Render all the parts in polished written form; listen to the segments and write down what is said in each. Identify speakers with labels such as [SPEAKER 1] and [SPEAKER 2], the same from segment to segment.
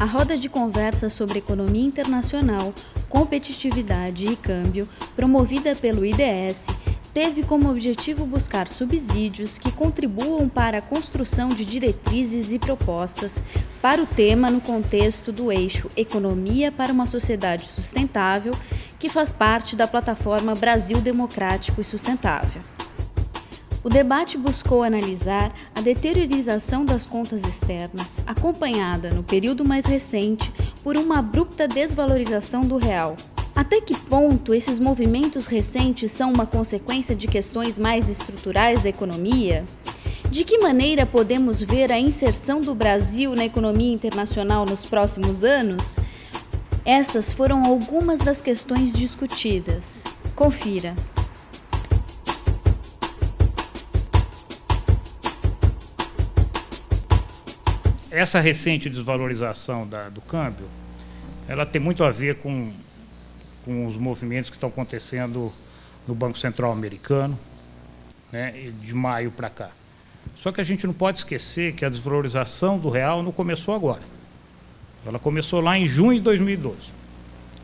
[SPEAKER 1] A roda de conversa sobre economia internacional, competitividade e câmbio, promovida pelo IDS, teve como objetivo buscar subsídios que contribuam para a construção de diretrizes e propostas para o tema no contexto do eixo Economia para uma Sociedade Sustentável, que faz parte da plataforma Brasil Democrático e Sustentável. O debate buscou analisar a deteriorização das contas externas, acompanhada, no período mais recente, por uma abrupta desvalorização do real. Até que ponto esses movimentos recentes são uma consequência de questões mais estruturais da economia? De que maneira podemos ver a inserção do Brasil na economia internacional nos próximos anos? Essas foram algumas das questões discutidas. Confira.
[SPEAKER 2] Essa recente desvalorização do câmbio, ela tem muito a ver com os movimentos que estão acontecendo no Banco Central americano, né, de maio para cá. Só que a gente não pode esquecer que a desvalorização do real não começou agora. Ela começou lá em junho de 2012.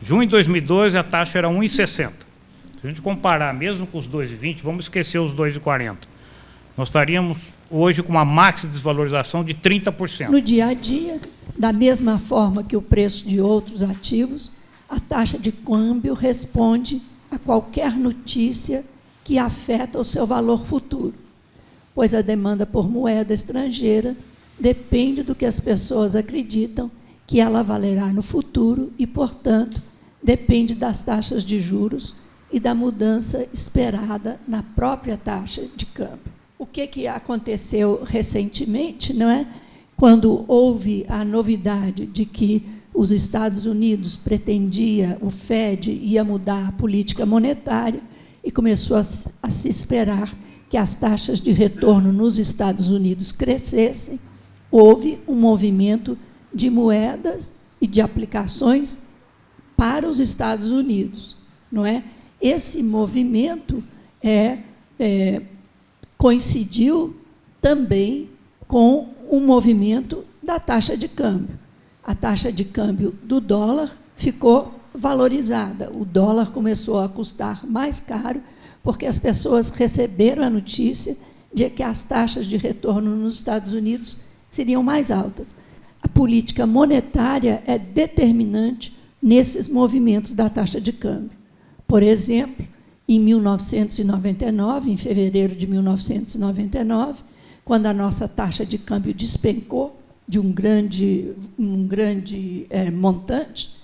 [SPEAKER 2] Junho de 2012 a taxa era 1,60. Se a gente comparar mesmo com os 2,20, vamos esquecer os 2,40. Nós estaríamos hoje com uma máxima desvalorização de 30%.
[SPEAKER 3] No dia a dia, da mesma forma que o preço de outros ativos, a taxa de câmbio responde a qualquer notícia que afeta o seu valor futuro, pois a demanda por moeda estrangeira depende do que as pessoas acreditam que ela valerá no futuro e, portanto, depende das taxas de juros e da mudança esperada na própria taxa de câmbio. O que aconteceu recentemente, não é? Quando houve a novidade de que os Estados Unidos pretendia, o Fed ia mudar a política monetária e começou a se esperar que as taxas de retorno nos Estados Unidos crescessem, houve um movimento de moedas e de aplicações para os Estados Unidos, não é? Esse movimento coincidiu também com o movimento da taxa de câmbio. A taxa de câmbio do dólar ficou valorizada. O dólar começou a custar mais caro porque as pessoas receberam a notícia de que as taxas de retorno nos Estados Unidos seriam mais altas. A política monetária é determinante nesses movimentos da taxa de câmbio. Por exemplo, em 1999, em fevereiro de 1999, quando a nossa taxa de câmbio despencou de um grande montante,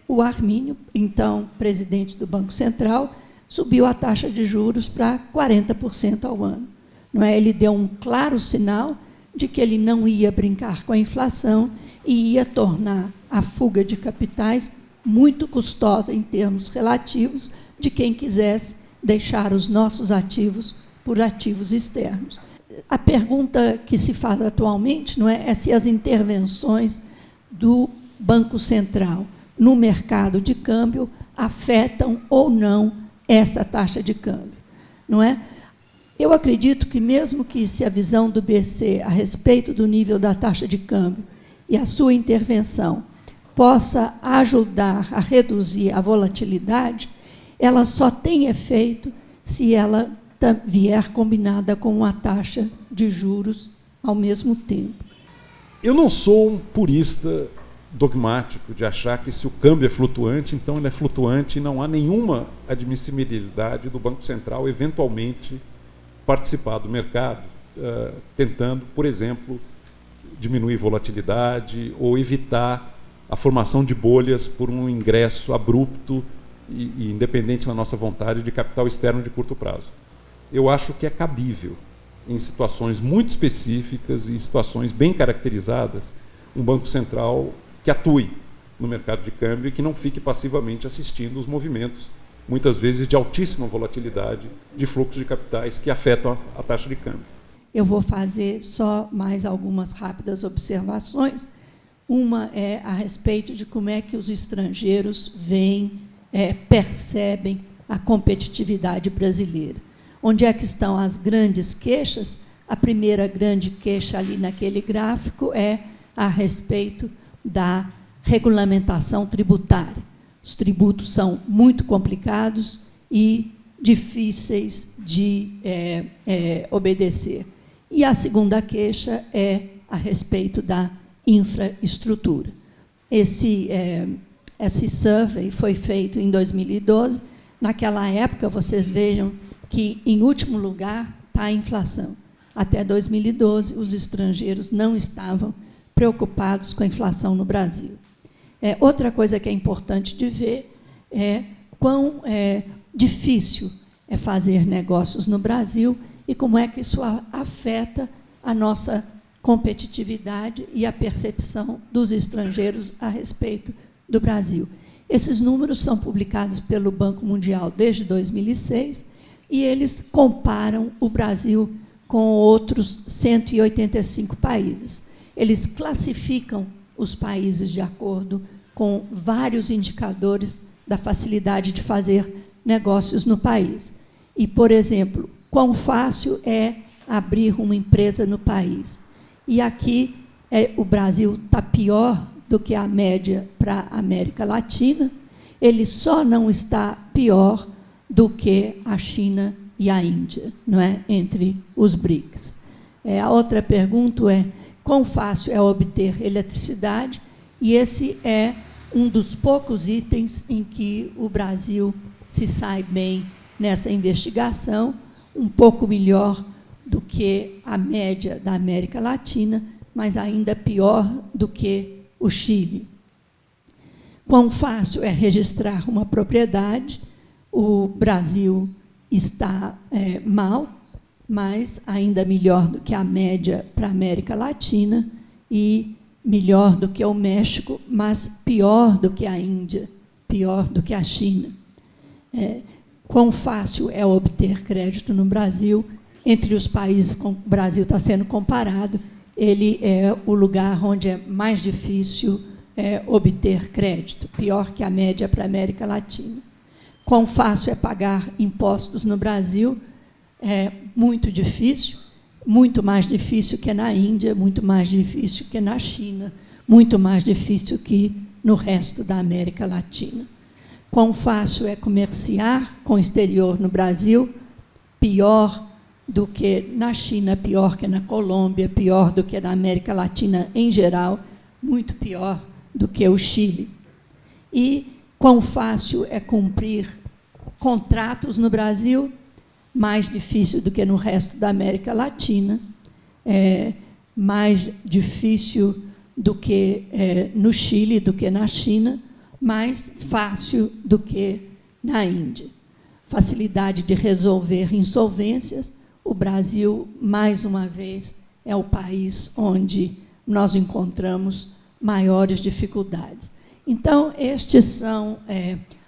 [SPEAKER 3] o Arminio, então presidente do Banco Central, subiu a taxa de juros para 40% ao ano. Não é? Ele deu um claro sinal de que ele não ia brincar com a inflação e ia tornar a fuga de capitais muito custosa em termos relativos de quem quisesse deixar os nossos ativos por ativos externos. A pergunta que se faz atualmente não é se as intervenções do Banco Central no mercado de câmbio afetam ou não essa taxa de câmbio, não é? Eu acredito que, mesmo que se a visão do BC a respeito do nível da taxa de câmbio e a sua intervenção possa ajudar a reduzir a volatilidade, ela só tem efeito se ela vier combinada com uma taxa de juros ao mesmo tempo.
[SPEAKER 4] Eu não sou um purista dogmático de achar que se o câmbio é flutuante, então ele é flutuante e não há nenhuma admissibilidade do Banco Central eventualmente participar do mercado, tentando, por exemplo, diminuir volatilidade ou evitar a formação de bolhas por um ingresso abrupto e independente da nossa vontade de capital externo de curto prazo. Eu acho que é cabível, em situações muito específicas e situações bem caracterizadas, um Banco Central que atue no mercado de câmbio e que não fique passivamente assistindo os movimentos, muitas vezes de altíssima volatilidade, de fluxos de capitais que afetam a taxa de câmbio.
[SPEAKER 3] Eu vou fazer só mais algumas rápidas observações. Uma é a respeito de como é que os estrangeiros veem, percebem a competitividade brasileira. Onde é que estão as grandes queixas? A primeira grande queixa ali naquele gráfico é a respeito da regulamentação tributária. Os tributos são muito complicados e difíceis de obedecer. E a segunda queixa é a respeito da infraestrutura. Esse survey foi feito em 2012. Naquela época, vocês vejam que, em último lugar, está a inflação. Até 2012, os estrangeiros não estavam preocupados com a inflação no Brasil. Outra coisa que é importante de ver é quão difícil é fazer negócios no Brasil e como é que isso afeta a nossa competitividade e a percepção dos estrangeiros a respeito do Brasil. Esses números são publicados pelo Banco Mundial desde 2006 e eles comparam o Brasil com outros 185 países. Eles classificam os países de acordo com vários indicadores da facilidade de fazer negócios no país. E, por exemplo, quão fácil é abrir uma empresa no país. E aqui o Brasil está pior do que a média para a América Latina, ele só não está pior do que a China e a Índia, não é? Entre os BRICS. A outra pergunta é quão fácil é obter eletricidade, e esse é um dos poucos itens em que o Brasil se sai bem nessa investigação, um pouco melhor do que a média da América Latina, mas ainda pior do que o Chile. Quão fácil é registrar uma propriedade? O Brasil está mal, mas ainda melhor do que a média para a América Latina e melhor do que o México, mas pior do que a Índia, pior do que a China. Quão fácil é obter crédito no Brasil? Entre os países com o Brasil está sendo comparado, ele é o lugar onde é mais difícil obter crédito, pior que a média para a América Latina. Quão fácil é pagar impostos no Brasil? É muito difícil, muito mais difícil que na Índia, muito mais difícil que na China, muito mais difícil que no resto da América Latina. Quão fácil é comerciar com o exterior no Brasil? Pior do que na China, pior que na Colômbia, pior do que na América Latina em geral, muito pior do que o Chile. E quão fácil é cumprir contratos no Brasil? Mais difícil do que no resto da América Latina, mais difícil do que no Chile, do que na China, mais fácil do que na Índia. Facilidade de resolver insolvências. O Brasil, mais uma vez, é o país onde nós encontramos maiores dificuldades. Então, estes são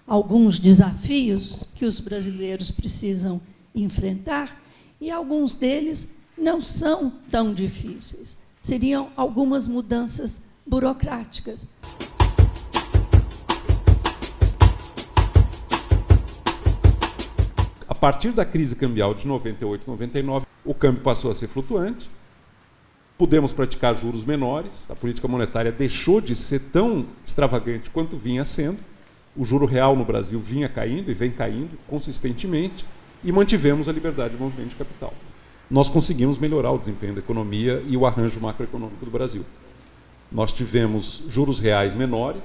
[SPEAKER 3] alguns desafios que os brasileiros precisam enfrentar, e alguns deles não são tão difíceis. Seriam algumas mudanças burocráticas.
[SPEAKER 4] A partir da crise cambial de 98, 99, o câmbio passou a ser flutuante, pudemos praticar juros menores, a política monetária deixou de ser tão extravagante quanto vinha sendo, o juro real no Brasil vinha caindo e vem caindo consistentemente, e mantivemos a liberdade de movimento de capital. Nós conseguimos melhorar o desempenho da economia e o arranjo macroeconômico do Brasil. Nós tivemos juros reais menores,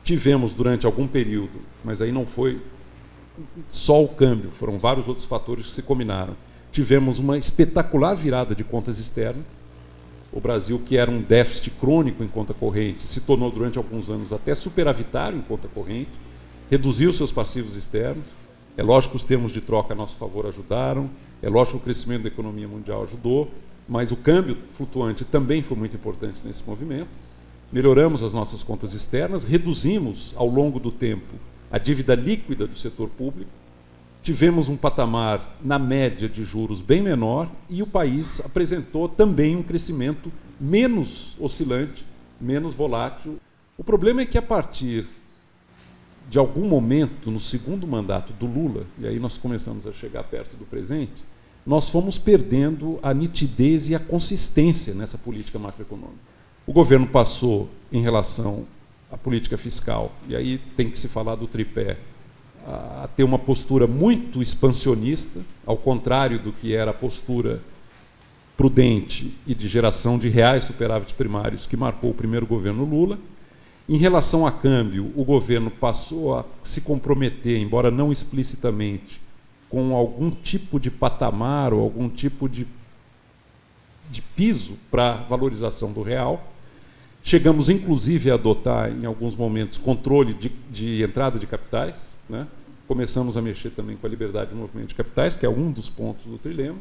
[SPEAKER 4] tivemos durante algum período, mas aí não foi só o câmbio, foram vários outros fatores que se combinaram. Tivemos uma espetacular virada de contas externas. O Brasil, que era um déficit crônico em conta corrente, se tornou durante alguns anos até superavitário em conta corrente, reduziu seus passivos externos. É lógico que os termos de troca a nosso favor ajudaram, é lógico que o crescimento da economia mundial ajudou, mas o câmbio flutuante também foi muito importante nesse movimento. Melhoramos as nossas contas externas, reduzimos ao longo do tempo a dívida líquida do setor público, tivemos um patamar, na média, de juros bem menor e o país apresentou também um crescimento menos oscilante, menos volátil. O problema é que, a partir de algum momento, no segundo mandato do Lula, e aí nós começamos a chegar perto do presente, nós fomos perdendo a nitidez e a consistência nessa política macroeconômica. O governo passou, em relação à política fiscal, e aí tem que se falar do tripé, a ter uma postura muito expansionista, ao contrário do que era a postura prudente e de geração de reais superávites primários que marcou o primeiro governo Lula. Em relação a câmbio, o governo passou a se comprometer, embora não explicitamente, com algum tipo de patamar ou algum tipo de piso para a valorização do real. Chegamos, inclusive, a adotar, em alguns momentos, controle de entrada de capitais, né? Começamos a mexer também com a liberdade de movimento de capitais, que é um dos pontos do trilema,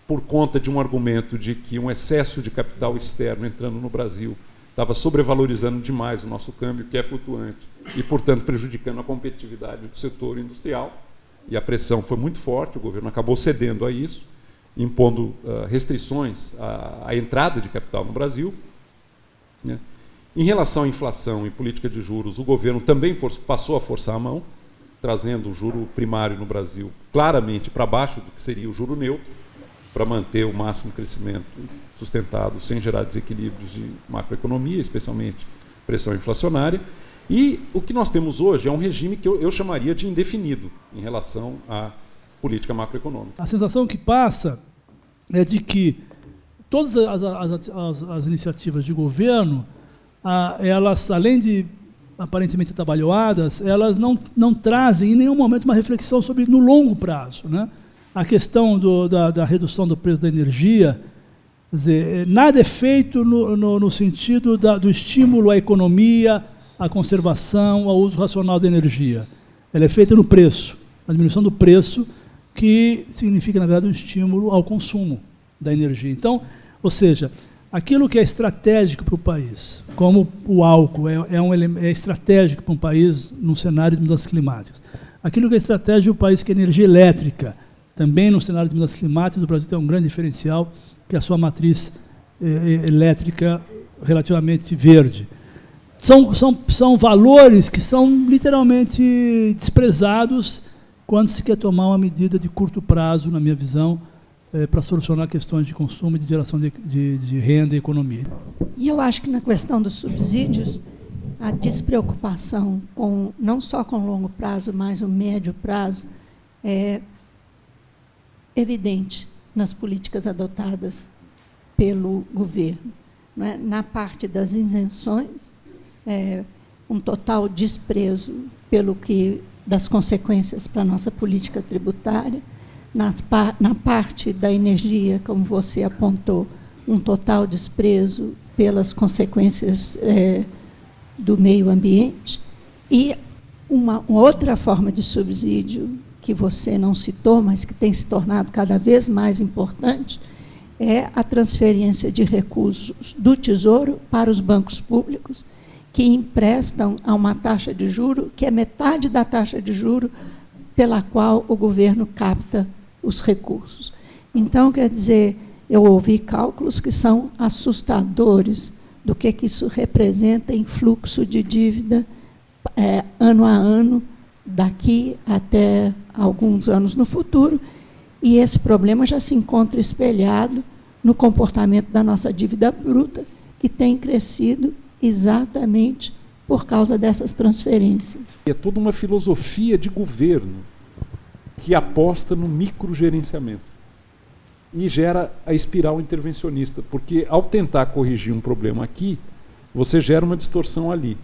[SPEAKER 4] por conta de um argumento de que um excesso de capital externo entrando no Brasil estava sobrevalorizando demais o nosso câmbio, que é flutuante, e, portanto, prejudicando a competitividade do setor industrial. E a pressão foi muito forte, o governo acabou cedendo a isso, impondo restrições à entrada de capital no Brasil, né? Em relação à inflação e política de juros, o governo também passou a forçar a mão, trazendo o juro primário no Brasil claramente para baixo do que seria o juro neutro, para manter o máximo crescimento sustentado, sem gerar desequilíbrios de macroeconomia, especialmente pressão inflacionária. E o que nós temos hoje é um regime que eu chamaria de indefinido em relação à política macroeconômica.
[SPEAKER 5] A sensação que passa é de que todas as iniciativas de governo, elas, além de aparentemente atabalhoadas, elas não trazem em nenhum momento uma reflexão sobre no longo prazo, né? A questão da redução do preço da energia, quer dizer, nada é feito no sentido do estímulo à economia, à conservação, ao uso racional da energia. Ela é feita no preço, a diminuição do preço, que significa, na verdade, um estímulo ao consumo da energia. Então, ou seja, aquilo que é estratégico para o país, como o álcool é estratégico para um país num cenário de mudanças climáticas. Aquilo que é estratégico para o país, que é energia elétrica, também no cenário de mudanças climáticas, o Brasil tem um grande diferencial, que é a sua elétrica relativamente verde. São valores que são literalmente desprezados quando se quer tomar uma medida de curto prazo, na minha visão, para solucionar questões de consumo e de geração de renda e economia.
[SPEAKER 3] E eu acho que na questão dos subsídios, a despreocupação não só com o longo prazo, mas o médio prazo, é evidente nas políticas adotadas pelo governo. Não é? Na parte das isenções, um total desprezo das consequências para a nossa política tributária. Na parte da energia, como você apontou, um total desprezo pelas consequências do meio ambiente. E uma outra forma de subsídio que você não citou, mas que tem se tornado cada vez mais importante, é a transferência de recursos do Tesouro para os bancos públicos, que emprestam a uma taxa de juro que é metade da taxa de juro pela qual o governo capta os recursos. Então, quer dizer, eu ouvi cálculos que são assustadores do que isso representa em fluxo de dívida ano a ano, daqui até alguns anos no futuro, e esse problema já se encontra espelhado no comportamento da nossa dívida bruta, que tem crescido exatamente por causa dessas transferências.
[SPEAKER 4] É toda uma filosofia de governo que aposta no microgerenciamento e gera a espiral intervencionista, porque ao tentar corrigir um problema aqui, você gera uma distorção ali.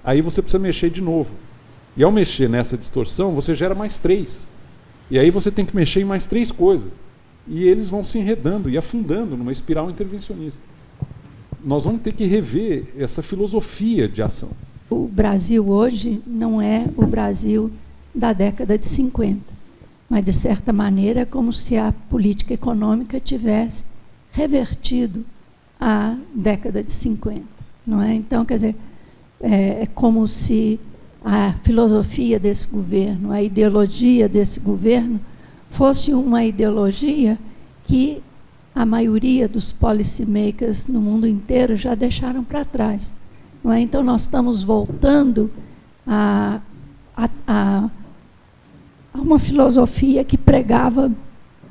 [SPEAKER 4] Aí você precisa mexer de novo. E ao mexer nessa distorção, você gera mais 3. E aí você tem que mexer em mais 3 coisas. E eles vão se enredando e afundando numa espiral intervencionista. Nós vamos ter que rever essa filosofia de ação.
[SPEAKER 3] O Brasil hoje não é o Brasil da década de 50, mas, de certa maneira, é como se a política econômica tivesse revertido a década de 50. Não é? Então, quer dizer, é como se a filosofia desse governo, a ideologia desse governo, fosse uma ideologia que a maioria dos policymakers no mundo inteiro já deixaram para trás. Não é? Então, nós estamos voltando a uma filosofia que pregava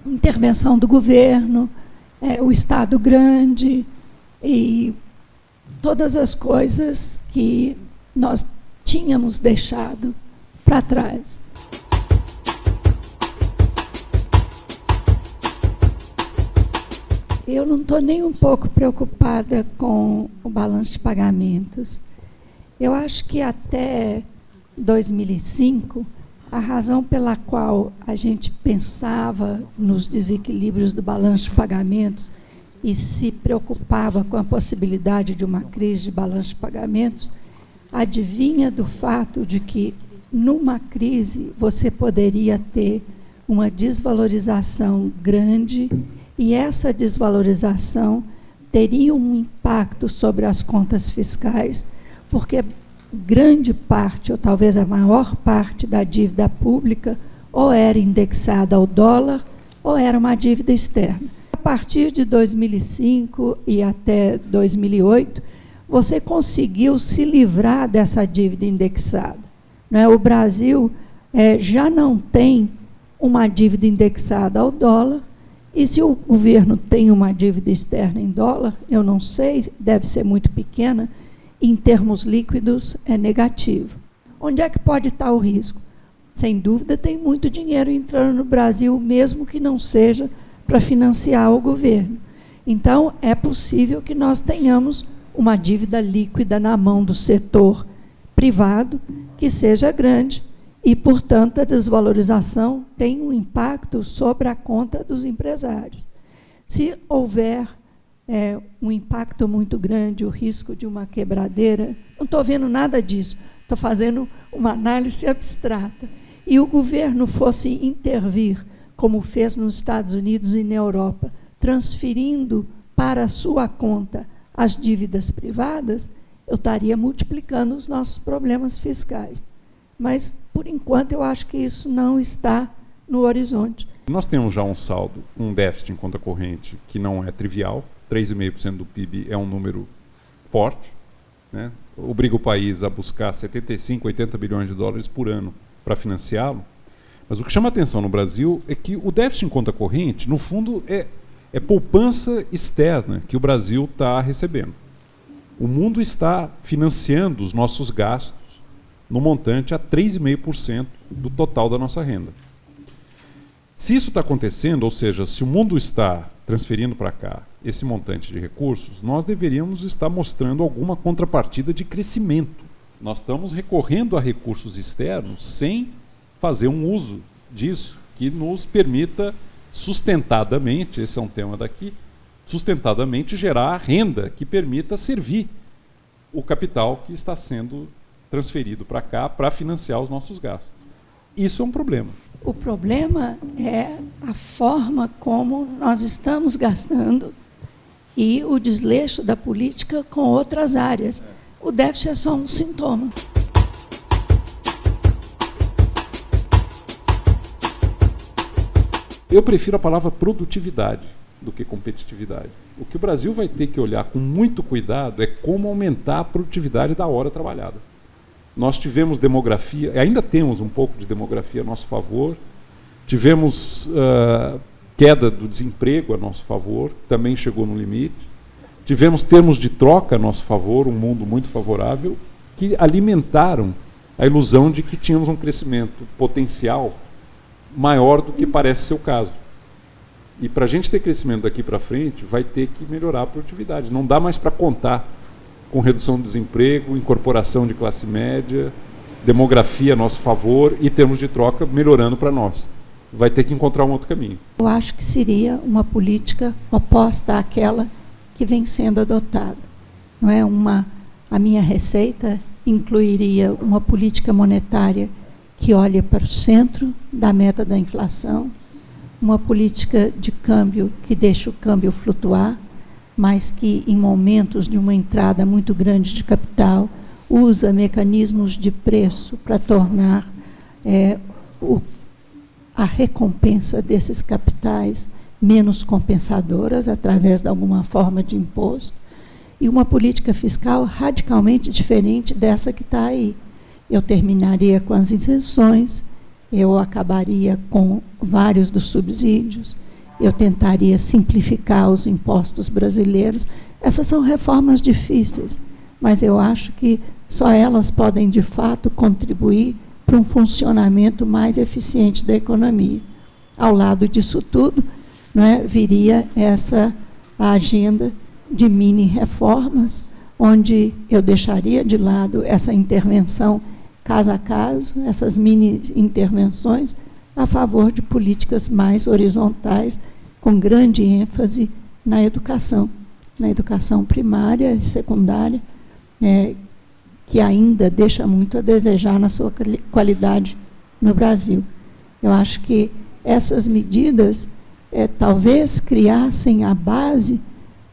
[SPEAKER 3] intervenção do governo, o Estado grande, e todas as coisas que nós tínhamos deixado para trás. Eu não estou nem um pouco preocupada com o balanço de pagamentos. Eu acho que até 2005, a razão pela qual a gente pensava nos desequilíbrios do balanço de pagamentos e se preocupava com a possibilidade de uma crise de balanço de pagamentos, advinha do fato de que, numa crise, você poderia ter uma desvalorização grande, e essa desvalorização teria um impacto sobre as contas fiscais, porque grande parte, ou talvez a maior parte da dívida pública, ou era indexada ao dólar, ou era uma dívida externa. A partir de 2005 e até 2008, você conseguiu se livrar dessa dívida indexada. Não é? O Brasil já não tem uma dívida indexada ao dólar, e se o governo tem uma dívida externa em dólar, eu não sei, deve ser muito pequena, em termos líquidos é negativo. Onde é que pode estar o risco? Sem dúvida, tem muito dinheiro entrando no Brasil, mesmo que não seja para financiar o governo. Então, é possível que nós tenhamos uma dívida líquida na mão do setor privado que seja grande, e, portanto, a desvalorização tem um impacto sobre a conta dos empresários. Se houver um impacto muito grande, o risco de uma quebradeira, não estou vendo nada disso, estou fazendo uma análise abstrata, e o governo fosse intervir, como fez nos Estados Unidos e na Europa, transferindo para a sua conta as dívidas privadas, eu estaria multiplicando os nossos problemas fiscais. Mas, por enquanto, eu acho que isso não está no horizonte.
[SPEAKER 4] Nós temos já um saldo, um déficit em conta corrente que não é trivial. 3,5% do PIB é um número forte, né? Obriga o país a buscar 75, 80 bilhões de dólares por ano para financiá-lo. Mas o que chama a atenção no Brasil é que o déficit em conta corrente, no fundo, é poupança externa que o Brasil está recebendo. O mundo está financiando os nossos gastos no montante a 3,5% do total da nossa renda. Se isso está acontecendo, ou seja, se o mundo está transferindo para cá esse montante de recursos, nós deveríamos estar mostrando alguma contrapartida de crescimento. Nós estamos recorrendo a recursos externos sem fazer um uso disso que nos permita sustentadamente, esse é um tema daqui, sustentadamente gerar renda que permita servir o capital que está sendo transferido para cá para financiar os nossos gastos. Isso é um problema.
[SPEAKER 3] O problema é a forma como nós estamos gastando e o desleixo da política com outras áreas. O déficit é só um sintoma.
[SPEAKER 4] Eu prefiro a palavra produtividade do que competitividade. O que o Brasil vai ter que olhar com muito cuidado é como aumentar a produtividade da hora trabalhada. Nós tivemos demografia, ainda temos um pouco de demografia a nosso favor, tivemos queda do desemprego a nosso favor, também chegou no limite, tivemos termos de troca a nosso favor, um mundo muito favorável, que alimentaram a ilusão de que tínhamos um crescimento potencial maior do que parece ser o caso. E para a gente ter crescimento daqui para frente, vai ter que melhorar a produtividade. Não dá mais para contar com redução do desemprego, incorporação de classe média, demografia a nosso favor e termos de troca melhorando para nós. Vai ter que encontrar um outro caminho.
[SPEAKER 3] Eu acho que seria uma política oposta àquela que vem sendo adotada. Não é a minha receita incluiria uma política monetária que olha para o centro da meta da inflação, uma política de câmbio que deixa o câmbio flutuar, mas que, em momentos de uma entrada muito grande de capital, usa mecanismos de preço para tornar a recompensa desses capitais menos compensadoras, através de alguma forma de imposto, e uma política fiscal radicalmente diferente dessa que está aí. Eu terminaria com as isenções, eu acabaria com vários dos subsídios, eu tentaria simplificar os impostos brasileiros. Essas são reformas difíceis, mas eu acho que só elas podem, de fato, contribuir para um funcionamento mais eficiente da economia. Ao lado disso tudo, não é, viria a agenda de mini-reformas, onde eu deixaria de lado essa intervenção caso a caso, essas mini-intervenções, a favor de políticas mais horizontais, com grande ênfase na educação primária e secundária, que ainda deixa muito a desejar na sua qualidade no Brasil. Eu acho que essas medidas talvez criassem a base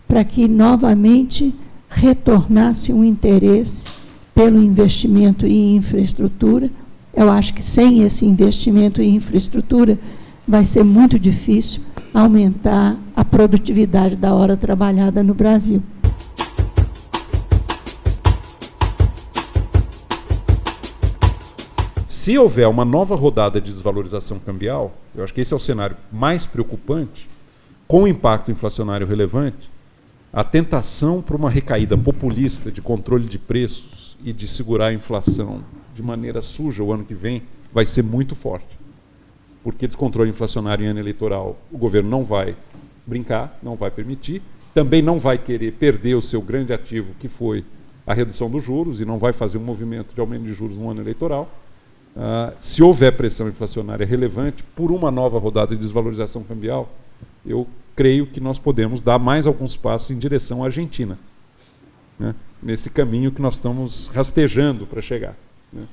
[SPEAKER 3] para que novamente retornasse um interesse pelo investimento em infraestrutura. Eu acho que sem esse investimento em infraestrutura vai ser muito difícil aumentar a produtividade da hora trabalhada no Brasil.
[SPEAKER 4] Se houver uma nova rodada de desvalorização cambial, eu acho que esse é o cenário mais preocupante, com impacto inflacionário relevante, a tentação para uma recaída populista de controle de preços e de segurar a inflação de maneira suja o ano que vem vai ser muito forte. Porque descontrole inflacionário em ano eleitoral o governo não vai brincar, não vai permitir, também não vai querer perder o seu grande ativo, que foi a redução dos juros, e não vai fazer um movimento de aumento de juros no ano eleitoral. Se houver pressão inflacionária relevante, por uma nova rodada de desvalorização cambial, eu creio que nós podemos dar mais alguns passos em direção à Argentina, né, nesse caminho que nós estamos rastejando para chegar. Né.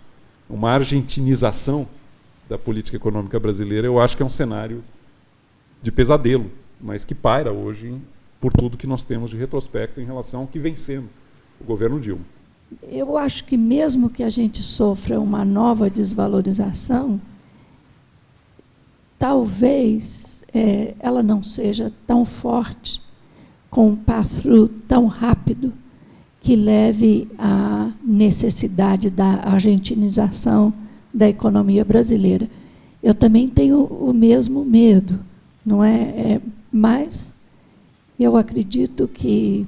[SPEAKER 4] Uma argentinização da política econômica brasileira, eu acho que é um cenário de pesadelo, mas que paira hoje por tudo que nós temos de retrospecto em relação ao que vem sendo o governo Dilma.
[SPEAKER 3] Eu acho que mesmo que a gente sofra uma nova desvalorização, talvez ela não seja tão forte, com um passo tão rápido, que leve à necessidade da argentinização da economia brasileira. Eu também tenho o mesmo medo, não é? Mas eu acredito que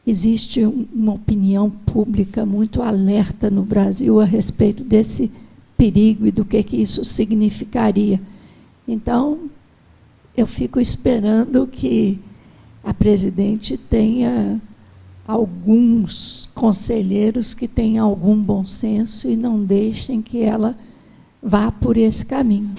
[SPEAKER 3] existe uma opinião pública muito alerta no Brasil a respeito desse perigo e do que isso significaria. Então, eu fico esperando que a presidente tenha alguns conselheiros que tenham algum bom senso e não deixem que ela vá por esse caminho.